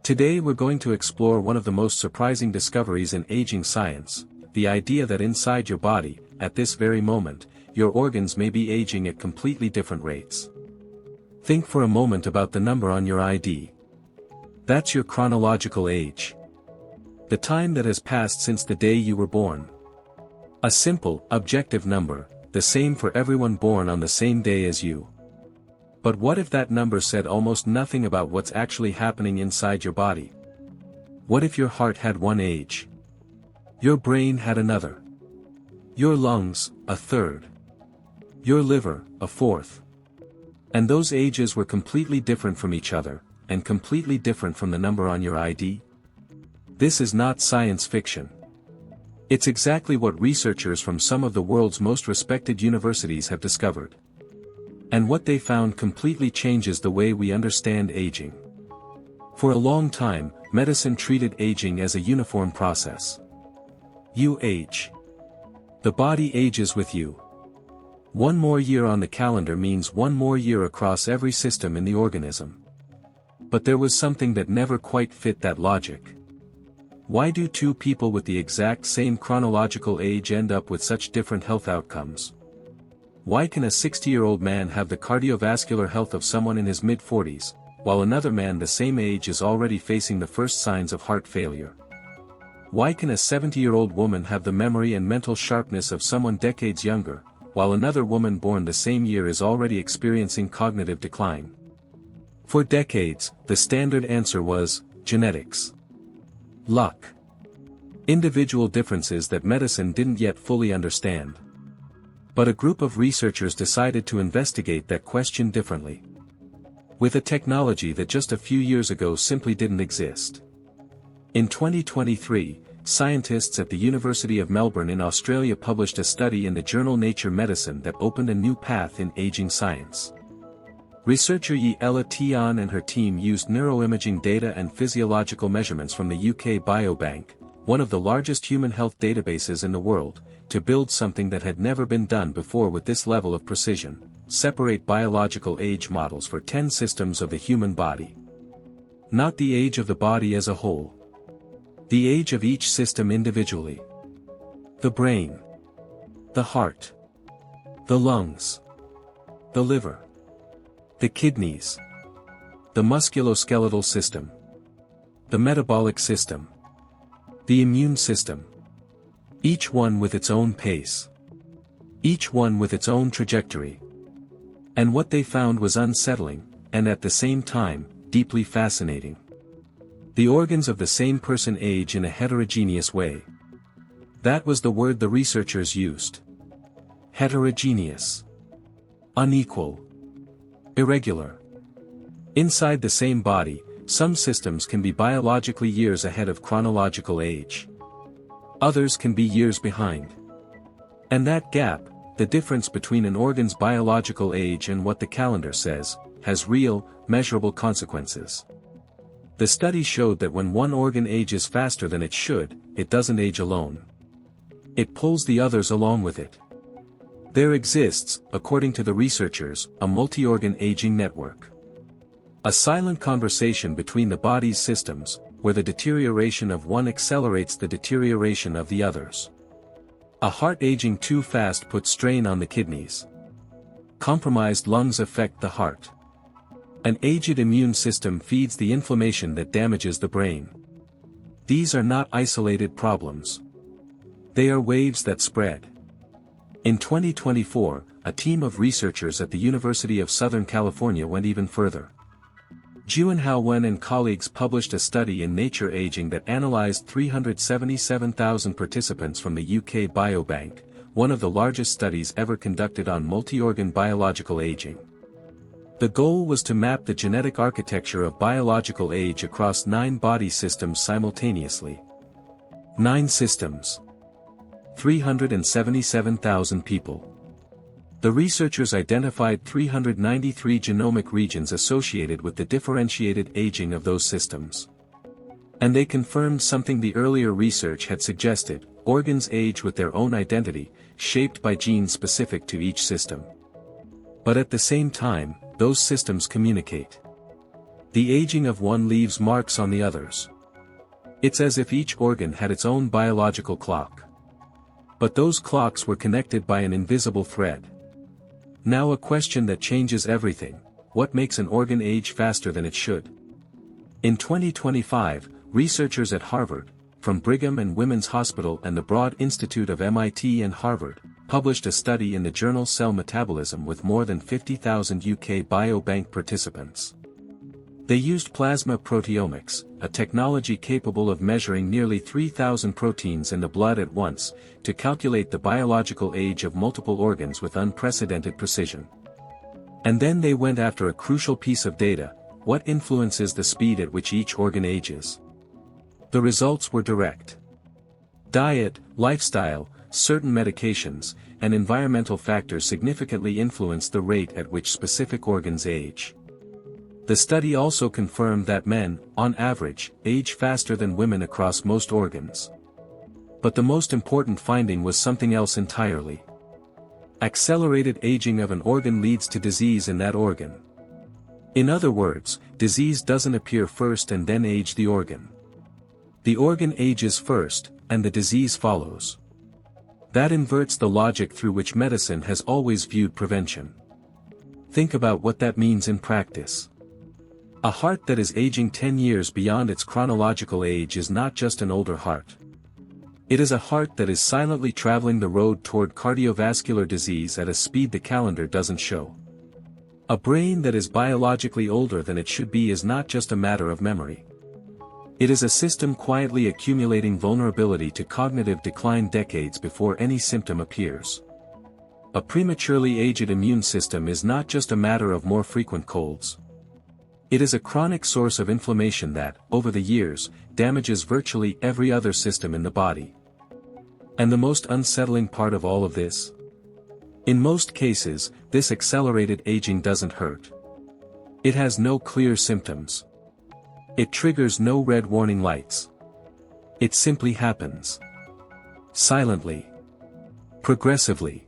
Today we're going to explore one of the most surprising discoveries in aging science, the idea that inside your body, at this very moment, your organs may be aging at completely different rates. Think for a moment about the number on your ID. That's your chronological age. The time that has passed since the day you were born. A simple, objective number, the same for everyone born on the same day as you. But what if that number said almost nothing about what's actually happening inside your body? What if your heart had one age? Your brain had another. Your lungs, a third. Your liver, a fourth. And those ages were completely different from each other, and completely different from the number on your ID? This is not science fiction. It's exactly what researchers from some of the world's most respected universities have discovered. And what they found completely changes the way we understand aging. For a long time, medicine treated aging as a uniform process. You age. The body ages with you. One more year on the calendar means one more year across every system in the organism. But there was something that never quite fit that logic. Why do two people with the exact same chronological age end up with such different health outcomes? Why can a 60-year-old man have the cardiovascular health of someone in his mid-40s, while another man the same age is already facing the first signs of heart failure? Why can a 70-year-old woman have the memory and mental sharpness of someone decades younger, while another woman born the same year is already experiencing cognitive decline? For decades, the standard answer was genetics. Luck. Individual differences that medicine didn't yet fully understand. But a group of researchers decided to investigate that question differently. With a technology that just a few years ago simply didn't exist. In 2023, scientists at the University of Melbourne in Australia published a study in the journal Nature Medicine that opened a new path in aging science. Researcher Ella Tian and her team used neuroimaging data and physiological measurements from the UK Biobank, one of the largest human health databases in the world, to build something that had never been done before with this level of precision: separate biological age models for 10 systems of the human body. Not the age of the body as a whole. The age of each system individually. The brain. The heart. The lungs. The liver. The kidneys. The musculoskeletal system. The metabolic system. The immune system. Each one with its own pace. Each one with its own trajectory. And what they found was unsettling, and at the same time, deeply fascinating. The organs of the same person age in a heterogeneous way. That was the word the researchers used. Heterogeneous. Unequal. Irregular. Inside the same body, some systems can be biologically years ahead of chronological age. Others can be years behind. And that gap, the difference between an organ's biological age and what the calendar says, has real, measurable consequences. The study showed that when one organ ages faster than it should, it doesn't age alone. It pulls the others along with it. There exists, according to the researchers, a multi-organ aging network. A silent conversation between the body's systems, where the deterioration of one accelerates the deterioration of the others. A heart aging too fast puts strain on the kidneys. Compromised lungs affect the heart. An aged immune system feeds the inflammation that damages the brain. These are not isolated problems. They are waves that spread. In 2024, a team of researchers at the University of Southern California went even further. Juanhao Wen and colleagues published a study in Nature Aging that analyzed 377,000 participants from the UK Biobank, one of the largest studies ever conducted on multi-organ biological aging. The goal was to map the genetic architecture of biological age across 9 body systems simultaneously. 9 systems. 377,000 people. The researchers identified 393 genomic regions associated with the differentiated aging of those systems. And they confirmed something the earlier research had suggested: organs age with their own identity, shaped by genes specific to each system. But at the same time, those systems communicate. The aging of one leaves marks on the others. It's as if each organ had its own biological clock. But those clocks were connected by an invisible thread. Now a question that changes everything: what makes an organ age faster than it should? In 2025, researchers at Harvard, from Brigham and Women's Hospital and the Broad Institute of MIT and Harvard, published a study in the journal Cell Metabolism with more than 50,000 UK biobank participants. They used plasma proteomics, a technology capable of measuring nearly 3,000 proteins in the blood at once, to calculate the biological age of multiple organs with unprecedented precision. And then they went after a crucial piece of data: what influences the speed at which each organ ages? The results were direct. Diet, lifestyle, certain medications, and environmental factors significantly influence the rate at which specific organs age. The study also confirmed that men, on average, age faster than women across most organs. But the most important finding was something else entirely. Accelerated aging of an organ leads to disease in that organ. In other words, disease doesn't appear first and then age the organ. The organ ages first, and the disease follows. That inverts the logic through which medicine has always viewed prevention. Think about what that means in practice. A heart that is aging 10 years beyond its chronological age is not just an older heart. It is a heart that is silently traveling the road toward cardiovascular disease at a speed the calendar doesn't show. A brain that is biologically older than it should be is not just a matter of memory. It is a system quietly accumulating vulnerability to cognitive decline decades before any symptom appears. A prematurely aged immune system is not just a matter of more frequent colds. It is a chronic source of inflammation that, over the years, damages virtually every other system in the body. And the most unsettling part of all of this? In most cases, this accelerated aging doesn't hurt. It has no clear symptoms. It triggers no red warning lights. It simply happens. Silently. Progressively.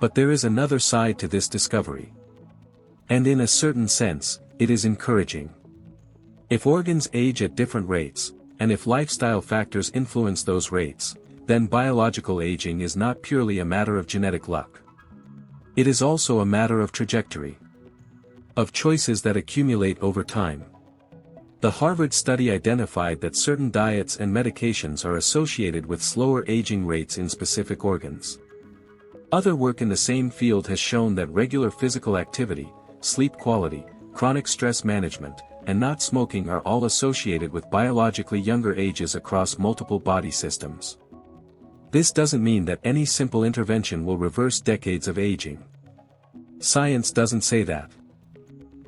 But there is another side to this discovery. And in a certain sense, it is encouraging. If organs age at different rates, and if lifestyle factors influence those rates, then biological aging is not purely a matter of genetic luck. It is also a matter of trajectory. Of choices that accumulate over time. The Harvard study identified that certain diets and medications are associated with slower aging rates in specific organs. Other work in the same field has shown that regular physical activity, sleep quality, chronic stress management, and not smoking are all associated with biologically younger ages across multiple body systems. This doesn't mean that any simple intervention will reverse decades of aging. Science doesn't say that.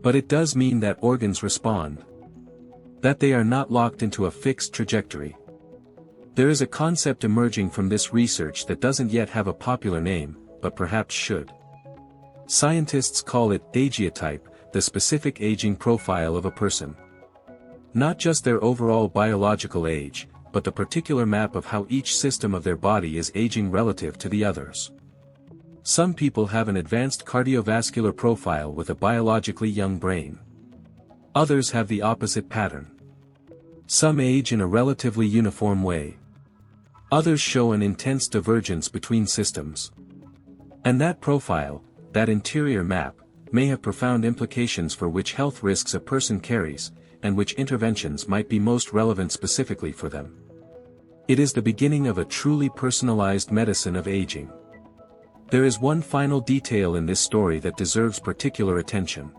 But it does mean that organs respond. That they are not locked into a fixed trajectory. There is a concept emerging from this research that doesn't yet have a popular name, but perhaps should. Scientists call it daguerreotype, the specific aging profile of a person. Not just their overall biological age, but the particular map of how each system of their body is aging relative to the others. Some people have an advanced cardiovascular profile with a biologically young brain. Others have the opposite pattern. Some age in a relatively uniform way. Others show an intense divergence between systems. And that profile, that interior map, may have profound implications for which health risks a person carries, and which interventions might be most relevant specifically for them. It is the beginning of a truly personalized medicine of aging. There is one final detail in this story that deserves particular attention.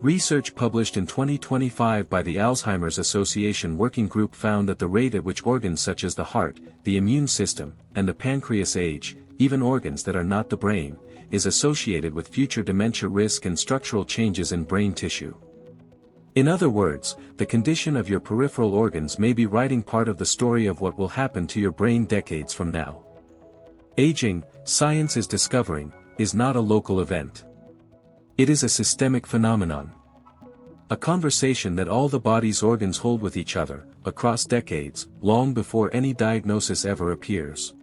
Research published in 2025 by the Alzheimer's Association Working Group found that the rate at which organs such as the heart, the immune system, and the pancreas age, even organs that are not the brain, is associated with future dementia risk and structural changes in brain tissue. In other words, the condition of your peripheral organs may be writing part of the story of what will happen to your brain decades from now. Aging, science is discovering, is not a local event. It is a systemic phenomenon. A conversation that all the body's organs hold with each other, across decades, long before any diagnosis ever appears.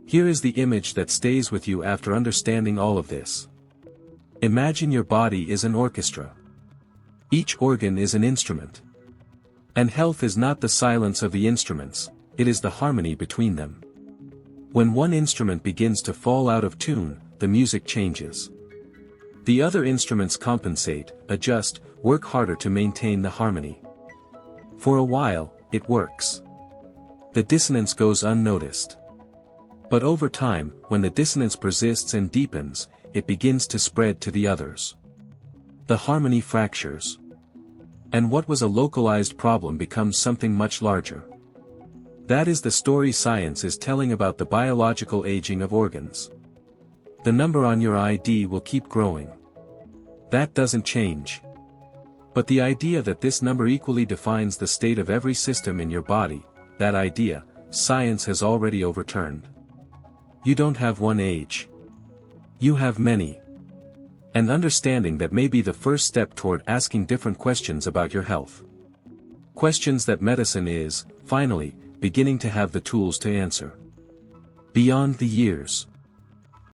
Here is the image that stays with you after understanding all of this. Imagine your body is an orchestra. Each organ is an instrument. And health is not the silence of the instruments, it is the harmony between them. When one instrument begins to fall out of tune, the music changes. The other instruments compensate, adjust, work harder to maintain the harmony. For a while, it works. The dissonance goes unnoticed. But over time, when the dissonance persists and deepens, it begins to spread to the others. The harmony fractures. And what was a localized problem becomes something much larger. That is the story science is telling about the biological aging of organs. The number on your ID will keep growing. That doesn't change. But the idea that this number equally defines the state of every system in your body, that idea, science has already overturned. You don't have one age. You have many. And understanding that may be the first step toward asking different questions about your health. Questions that medicine is, finally, beginning to have the tools to answer. Beyond the years.